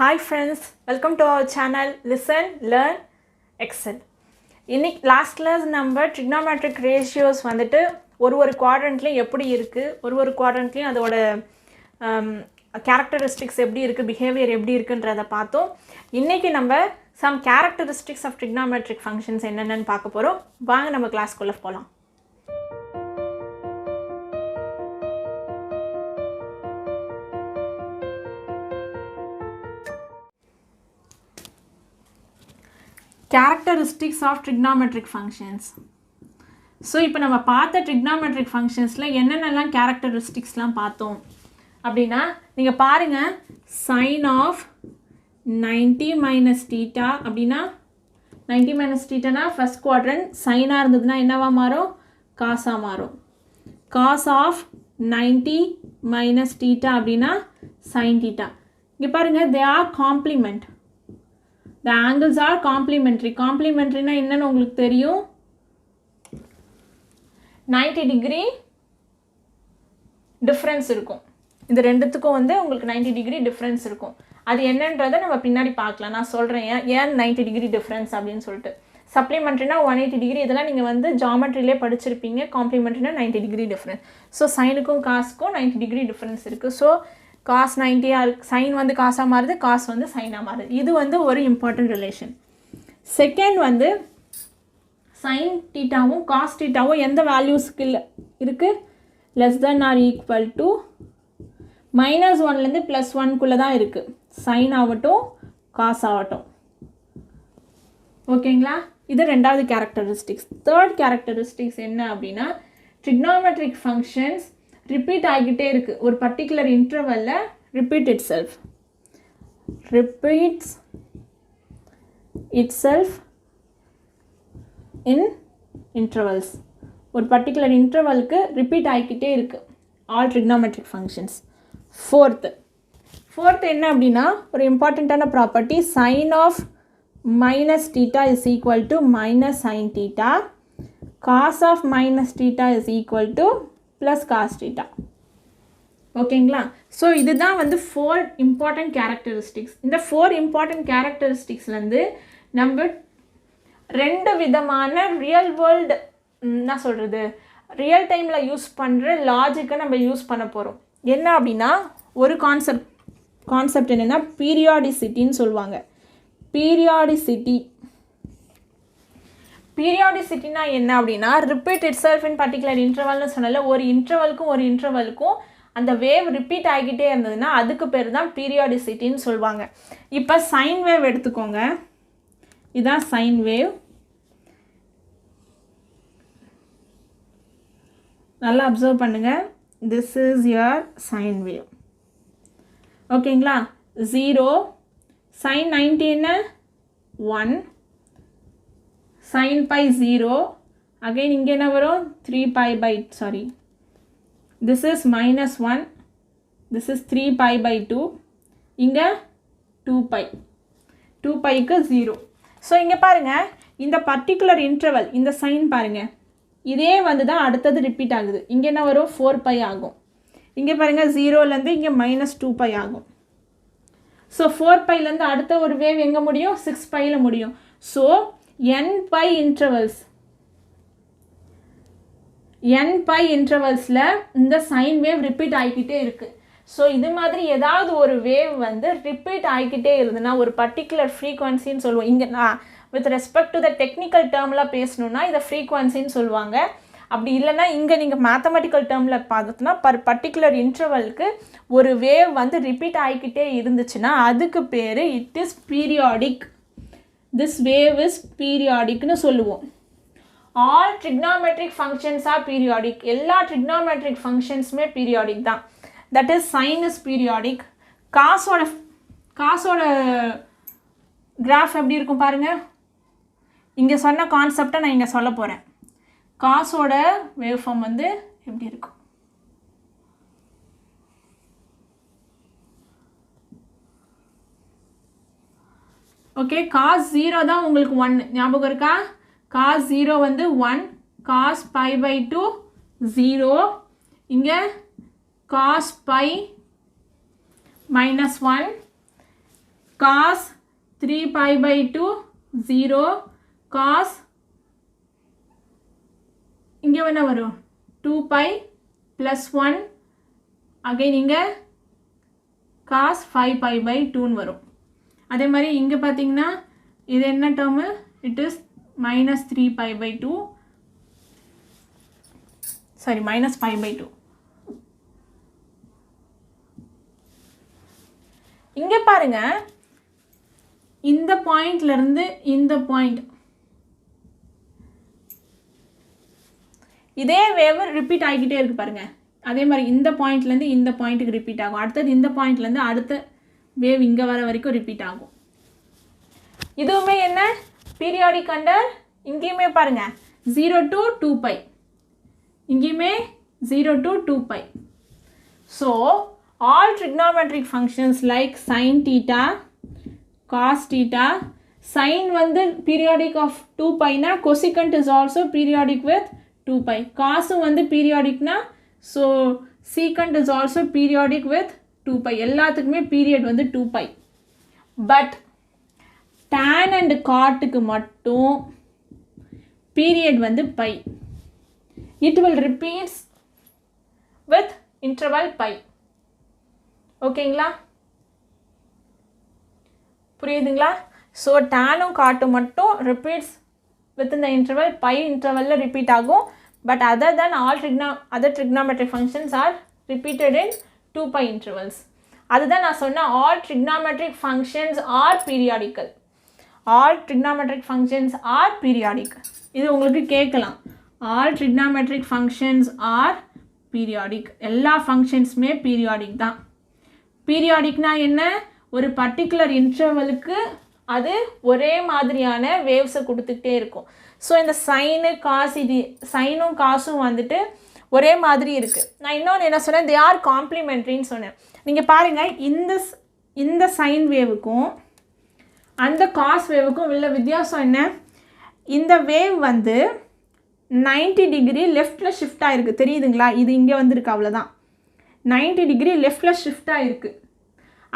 Hi friends, welcome to our channel Listen, Learn, Excel. இன்னைக்கு last class நம்ம trigonometric ratios வந்துட்டு ஒரு குவாட்ரண்ட்லேயும் எப்படி இருக்குது, ஒரு குவாட்ரண்ட்லேயும் அதோட கேரக்டரிஸ்டிக்ஸ் எப்படி இருக்குது, பிஹேவியர் எப்படி இருக்குன்றதை பார்த்தோம். இன்றைக்கி நம்ம some characteristics of trigonometric functions என்னென்னு பார்க்க போகிறோம். வாங்க நம்ம கிளாஸ்க்குள்ளே போகலாம். Characteristics of trigonometric functions. So இப்போ நம்ம பார்த்த trigonometric functionsல என்னென்னலாம் கேரக்டரிஸ்டிக்ஸ்லாம் பார்த்தோம் அப்படின்னா நீங்கள் பாருங்கள் sin of 90 minus theta அப்படின்னா 90 minus theta ஃபர்ஸ்ட் குவாட்ரண்ட் சைனாக இருந்ததுன்னா என்னவாக மாறும், காசாக மாறும். cos of 90 minus theta அப்படின்னா sin theta. இங்கே பாருங்கள் they are complement. The angles are complementary. Complementary na என்னன்னு உங்களுக்கு தெரியும், 90 degree difference இருக்கும். இந்த ரெண்டுத்துக்கும் வந்து உங்களுக்கு 90 degree difference இருக்கும். அது என்னன்றதை நம்ம பின்னாடி பார்க்கலாம். நான் சொல்கிறேன் ஏன் 90 degree difference அப்படின்னு சொல்லிட்டு. சப்ளிமெண்ட்ரினா 180 degree, இதெல்லாம் நீங்கள் வந்து ஜாமெட்ரிலே படிச்சிருப்பீங்க. காம்ப்ளிமெண்ட்ரினா 90 degree difference. ஸோ சைனுக்கும் காசுக்கும் 90 degree difference இருக்குது. ஸோ cos 90 சைன் வந்து காசாக மாறுது, காஸ் வந்து சைனாக மாறுது. இது வந்து ஒரு இம்பார்ட்டன்ட் ரிலேஷன். செகண்ட் வந்து சைன் டீட்டாவும் காஸ் டீட்டாவும் எந்த வேல்யூஸ்க்கு இருக்குது, less than or equal to -1லேருந்து +1குள்ளே தான் இருக்குது. சைன் ஆகட்டும் காஸ் ஆகட்டும். ஓகேங்களா, இது ரெண்டாவது கேரக்டரிஸ்டிக்ஸ். தேர்ட் கேரக்டரிஸ்டிக்ஸ் என்ன அப்படின்னா trigonometric functions ரிப்பீட் ஆகிக்கிட்டே இருக்குது. ஒரு பர்டிகுலர் இன்டர்வலில் ரிப்பீட்ஸ் இட்செல்ஃப் இன் இன்டர்வல்ஸ். ஒரு பர்டிகுலர் இன்டர்வலுக்கு ரிப்பீட் ஆகிக்கிட்டே இருக்குது ஆல் trigonometric functions. ஃபோர்த்து என்ன அப்படின்னா ஒரு இம்பார்ட்டண்ட்டான property, sine of minus theta is equal to minus sine theta, cos of minus theta is equal to plus cos theta. ஓகேங்களா, so இதுதான் வந்து 4 இம்பார்ட்டன்ட் கேரக்டரிஸ்டிக்ஸ். இந்த 4 இம்பார்ட்டன்ட் கேரக்டரிஸ்டிக்ஸ்லேருந்து நம்ம 2 விதமான ரியல் வேர்ல்டு என்ன சொல்கிறது, ரியல் டைமில் யூஸ் பண்ணுற லாஜிக்கை நம்ம யூஸ் பண்ண போகிறோம். என்ன அப்படின்னா ஒரு கான்செப்ட் என்னென்னா பீரியாடிசிட்டின்னு சொல்லுவாங்க. பீரியாடிசிட்டினா என்ன அப்படின்னா repeat itself in particular இன்டர்வல்னு சொன்னால ஒரு இன்டர்வலுக்கும் அந்த வேவ் ரிப்பீட் ஆகிக்கிட்டே இருந்ததுன்னா அதுக்கு பேர் தான் பீரியாடிசிட்டின்னு சொல்லுவாங்க. இப்போ சைன் வேவ் எடுத்துக்கோங்க, இதுதான் சைன் வேவ். நல்லா அப்சர்வ் பண்ணுங்கள், this is your sine wave. ஓகேங்களா, 0 sin 90 என்ன 1, sin pi 0, அகைன் இங்கே என்ன வரும் 3 pi this is -1, this is 3 pi by 2, இங்கே 2 pi க்கு 0. ஸோ இங்கே பாருங்கள் இந்த பர்டிகுலர் இன்டர்வல் இந்த சைன் பாருங்கள், இதே வந்து தான் அடுத்தது ரிப்பீட் ஆகுது. இங்கே என்ன வரும் 4 pi ஆகும். இங்கே பாருங்கள் 0லேருந்து இங்கே -2 pi ஆகும். ஸோ 4 piலேருந்து அடுத்த ஒரு வேவ் எங்கே முடியும், 6 piல முடியும். ஸோ n pi இன்டர்வல்ஸில் இந்த சைன் வேவ் ரிப்பீட் ஆகிக்கிட்டே இருக்குது. ஸோ இது மாதிரி ஏதாவது ஒரு வேவ் வந்து ரிப்பீட் ஆகிக்கிட்டே இருந்ததுன்னா ஒரு பர்டிகுலர் ஃப்ரீக்வன்சின்னு சொல்லுவோம். இங்கே நான் with respect to the technical டேர்மில் பேசணுன்னா இதை ஃப்ரீக்வன்சின்னு சொல்லுவாங்க. அப்படி இல்லைன்னா இங்கே நீங்கள் மேத்தமெட்டிக்கல் டேர்மில் பார்த்தோன்னா பர்டிகுலர் இன்டர்வலுக்கு ஒரு வேவ் வந்து ரிப்பீட் ஆகிக்கிட்டே இருந்துச்சுன்னா அதுக்கு பேர் it is periodic. This wave is பீரியாடிக்னு சொல்லுவோம். All trigonometric functions are periodic. எல்லா trigonometric functionsமே periodic தான். that is sin is periodic. காசோட கிராஃப் எப்படி இருக்கும் பாருங்கள். இங்கே சொன்ன கான்செப்டை நான் இங்கே சொல்ல போகிறேன். காசோட வேவ் ஃபார்ம் வந்து எப்படி இருக்கும். ஓகே, காஸ் 0 தான் உங்களுக்கு 1 ஞாபகம் இருக்கா. cos 0 வந்து 1, cos pi by 2 0, இங்கே cos pi minus 1, cos 3 pi by 2 0 cos இங்கே என்ன வரும் 2 pi plus 1 again இங்கே cos 5 pi by 2 வரும். அதே மாதிரி இங்கே பார்த்தீங்கன்னா இது என்ன term it is minus 3 pi by 2 sorry minus pi by 2. இங்கே பாருங்க இந்த பாயிண்ட்லேருந்து இந்த பாயிண்ட் இதே வேவ் ரிப்பீட் ஆகிக்கிட்டே இருக்கு பாருங்க. அதே மாதிரி இந்த பாயிண்ட்லேருந்து இந்த பாயிண்ட்டுக்கு ரிப்பீட் ஆகும். அடுத்தது இந்த பாயிண்ட்லேருந்து அடுத்த வேவ் இங்கே வர வரைக்கும் ரிப்பீட் ஆகும். இதுவுமே என்ன பீரியாடிக் அண்டர் இங்கேயுமே பாருங்க 0 to 2 pi இங்கேயுமே 0 to 2 pi. So all trigonometric functions like sin theta, cos theta, sin வந்து periodic of 2 pi na cosecant is also periodic with 2 pi. Cos வந்து periodic na so secant is also periodic with 2 pi. எல்லாத்துக்குமே period வந்து 2 pi. But tan and cotக்கு மட்டும் period வந்து pi. It will repeats with interval pi. ஓகேங்களா புரியுதுங்களா? So டேனும் காட்டும் மட்டும் repeats with இந்த இன்டர்வல் பை இன்டர்வலில் ரிப்பீட் ஆகும். But other then other trigonometric functions R repeated in 2 pi intervals. அதுதான் நான் சொன்னேன் all trigonometric functions R periodical. All trigonometric functions are periodic. இது உங்களுக்கு கேட்கலாம். All trigonometric functions are periodic. எல்லா ஃபங்க்ஷன்ஸுமே periodic தான். பீரியாடிக்னா என்ன? ஒரு பர்டிகுலர் இன்டர்வலுக்கு அது ஒரே மாதிரியான வேவ்ஸை கொடுத்துக்கிட்டே இருக்கும். ஸோ இந்த சைனு காசு இது சைனும் காசும் வந்துட்டு ஒரே மாதிரி இருக்குது. நான் இன்னொன்று என்ன சொன்னேன், தே ஆர் காம்ப்ளிமெண்ட்ரின்னு சொன்னேன். நீங்கள் பாருங்கள் இந்த சைன் வேவுக்கும் அந்த காஸ் வேவுக்கும் உள்ள வித்தியாசம் என்ன? இந்த வேவ் வந்து 90 டிகிரி லெஃப்டில் ஷிஃப்ட் ஆகிருக்கு தெரியுதுங்களா? இது இங்கே வந்திருக்கு அவ்வளோதான். 90 டிகிரி லெஃப்டில் ஷிஃப்ட் ஆகிருக்கு.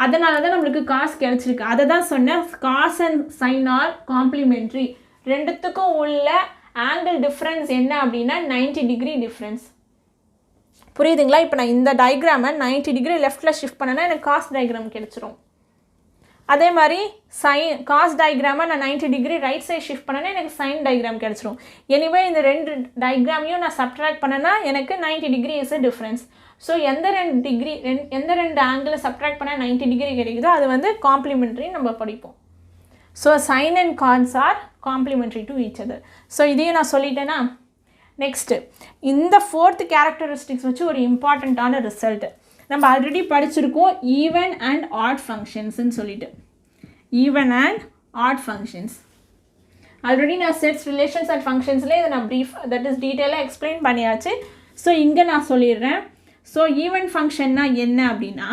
அதனால தான் நம்மளுக்கு காஸ் கிடச்சிருக்கு. அதை தான் சொன்னேன் cos and sine are complementary. ரெண்டுத்துக்கும் உள்ள ஆங்கிள் டிஃப்ரென்ஸ் என்ன அப்படின்னா 90 டிகிரி டிஃப்ரென்ஸ். புரியுதுங்களா? இப்போ நான் இந்த டயக்ராமை 90 டிகிரி லெஃப்டில் ஷிஃப்ட் பண்ணேன்னா எனக்கு காஸ் டயக்ராம் கிடச்சிரும். அதே மாதிரி காஸ் டயக்ராமை நான் 90 டிகிரி ரைட் சைட் ஷிஃப்ட் பண்ணேன்னா எனக்கு சைன் டயக்ராம் கிடச்சிரும். எனிவே இந்த ரெண்டு டயக்ராமையும் நான் சப்ட்ராக்ட் பண்ணேன்னா எனக்கு 90 degree is a difference. So எந்த ரெண்டு ஆங்கிளை சப்ட்ராக்ட் பண்ணால் 90 டிகிரி கிடைக்குதோ அது வந்து காம்ப்ளிமெண்ட்ரி நம்ம படிப்போம். So sine and cos are complementary to each other. So இதையும் நான் சொல்லிட்டேன்னா நெக்ஸ்ட்டு இந்த 4th கேரக்டரிஸ்டிக்ஸ் வச்சு ஒரு இம்பார்ட்டண்ட்டான ரிசல்ட்டு நம்ம ஆல்ரெடி படிச்சிருக்கோம். ஈவன் அண்ட் ஆட் ஃபங்க்ஷன்ஸ்ன்னு சொல்லிட்டு even and odd functions already நான் செட்ஸ் ரிலேஷன்ஸ் அண்ட் ஃபங்க்ஷன்ஸ்லேயே இதை நான் தட் இஸ் டீட்டெயிலாக எக்ஸ்பிளைன் பண்ணியாச்சு. ஸோ இங்கே நான் சொல்லிடுறேன். ஸோ ஈவன் ஃபங்க்ஷன்னா என்ன அப்படின்னா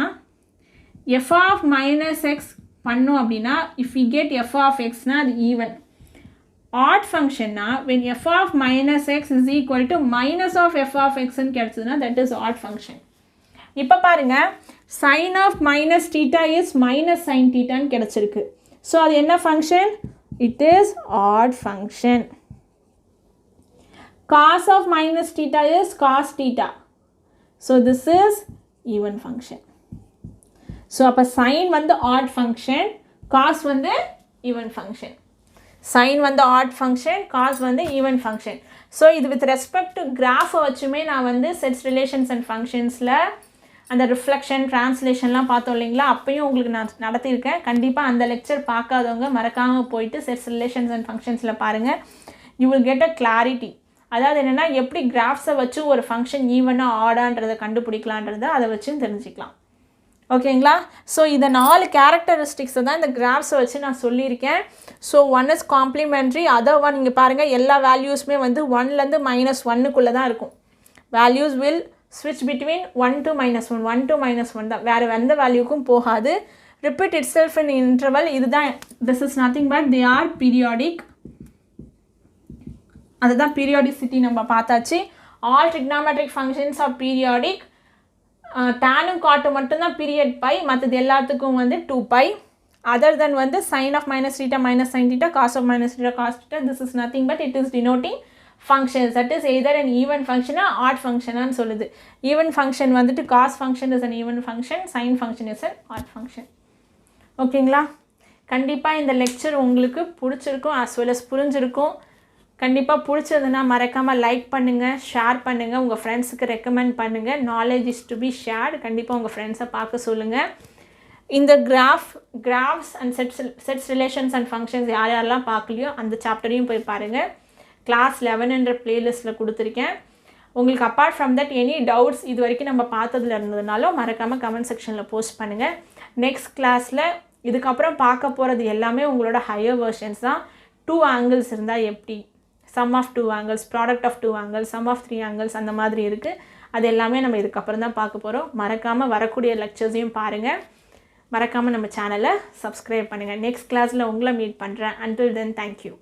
எஃப் ஆஃப் மைனஸ் எக்ஸ் பண்ணோம் அப்படின்னா if we get f of எக்ஸ்னால் அது ஈவன். ஆட் ஃபங்க்ஷன்னா when f of minus x is equal to minus of f of எக்ஸ்ன்னு கிடச்சதுன்னா தட் இஸ் ஆட் ஃபங்க்ஷன். இப்போ பாருங்கள் sine of minus theta is minus sine தீட்டான்னு கிடச்சிருக்கு. ஸோ அது என்ன function? It is odd function. Cos of minus theta is cos theta. So this is even function. So அப்போ sin வந்து odd function, cos வந்து even function. Sin வந்து odd function, cos வந்து even function. So இது with respect to graph வச்சுமே நான் வந்து sets relations and functionsல அந்த reflection, translationலாம் பார்த்தோம் இல்லைங்களா? அப்பயும் உங்களுக்கு நான் நடத்தியிருக்கேன். கண்டிப்பாக அந்த லெக்சர் பார்க்காதவங்க மறக்காமல் போயிட்டு sets relations and functionsல பாருங்கள். You will get a clarity. அதாவது என்னென்னா எப்படி கிராஃப்ஸை வச்சு ஒரு ஃபங்க்ஷன் ஈவனாக ஆடான்றதை கண்டுபிடிக்கலான்றதை அதை வச்சும் தெரிஞ்சுக்கலாம். ஓகேங்களா? ஸோ இதை 4 கேரக்டரிஸ்டிக்ஸை தான் இந்த கிராஃப்ஸை வச்சு நான் சொல்லியிருக்கேன். So 1 is complementary, other one இங்கே பாருங்கள் எல்லா வேல்யூஸுமே வந்து 1லேருந்து -1க்குள்ளே தான் இருக்கும். வேல்யூஸ் வில் ஸ்விட்ச் பிட்வீன் 1 to -1, 1 to -1 தான், வேறு எந்த வேல்யூக்கும் போகாது. Repeat itself in interval. இதுதான் this is nothing but they are periodic. அதுதான் பீரியாடிசிட்டி நம்ம பார்த்தாச்சு. All trigonometric functions are periodic. டேனும் காட்டும் மட்டும்தான் பீரியட் பை, மற்றது எல்லாத்துக்கும் வந்து 2 pi. other than வந்து sin of minus theta minus sin theta, cos of minus theta cos theta, this is nothing but it is denoting functions, that is either an even function or odd function னு சொல்லுது. even function வந்துட்டு cos function is an even function, sin function is an odd function. ஓகேங்களா? கண்டிப்பாக இந்த lecture உங்களுக்கு பிடிச்சிருக்கும் as well as புரிஞ்சிருக்கும். கண்டிப்பாக பிடிச்சதுன்னா மறக்காமல் லைக் பண்ணுங்கள், ஷேர் பண்ணுங்கள், உங்கள் ஃப்ரெண்ட்ஸுக்கு ரெக்கமெண்ட் பண்ணுங்கள். Knowledge is to be shared. கண்டிப்பாக உங்கள் ஃப்ரெண்ட்ஸை பார்க்க சொல்லுங்கள். இந்த graphs and sets relations and functions யாரெல்லாம் பார்க்கலையோ அந்த சாப்டரையும் போய் பாருங்கள். கிளாஸ் 11 பிளேலிஸ்ட்டில் கொடுத்துருக்கேன். உங்களுக்கு apart from that any doubts இது வரைக்கும் நம்ம பார்த்ததில் இருந்ததுனாலும் மறக்காமல் கமெண்ட் செக்ஷனில் போஸ்ட் பண்ணுங்கள். நெக்ஸ்ட் கிளாஸில் இதுக்கப்புறம் பார்க்க போகிறது எல்லாமே உங்களோட ஹையர் வெர்ஷன்ஸ் தான். 2 angles இருந்தால் எப்படி, sum of 2 angles, product of 2 angles, sum of 3 angles அந்த மாதிரி இருக்குது. அது எல்லாமே நம்ம இதுக்கப்புறம் தான் பார்க்க போகிறோம். மறக்காமல் வரக்கூடிய லெக்சர்ஸையும் பாருங்கள். மறக்காமல் நம்ம சேனலை சப்ஸ்கிரைப் பண்ணுங்கள். நெக்ஸ்ட் கிளாஸில் உங்களை மீட் பண்ணுறேன். until then, thank you.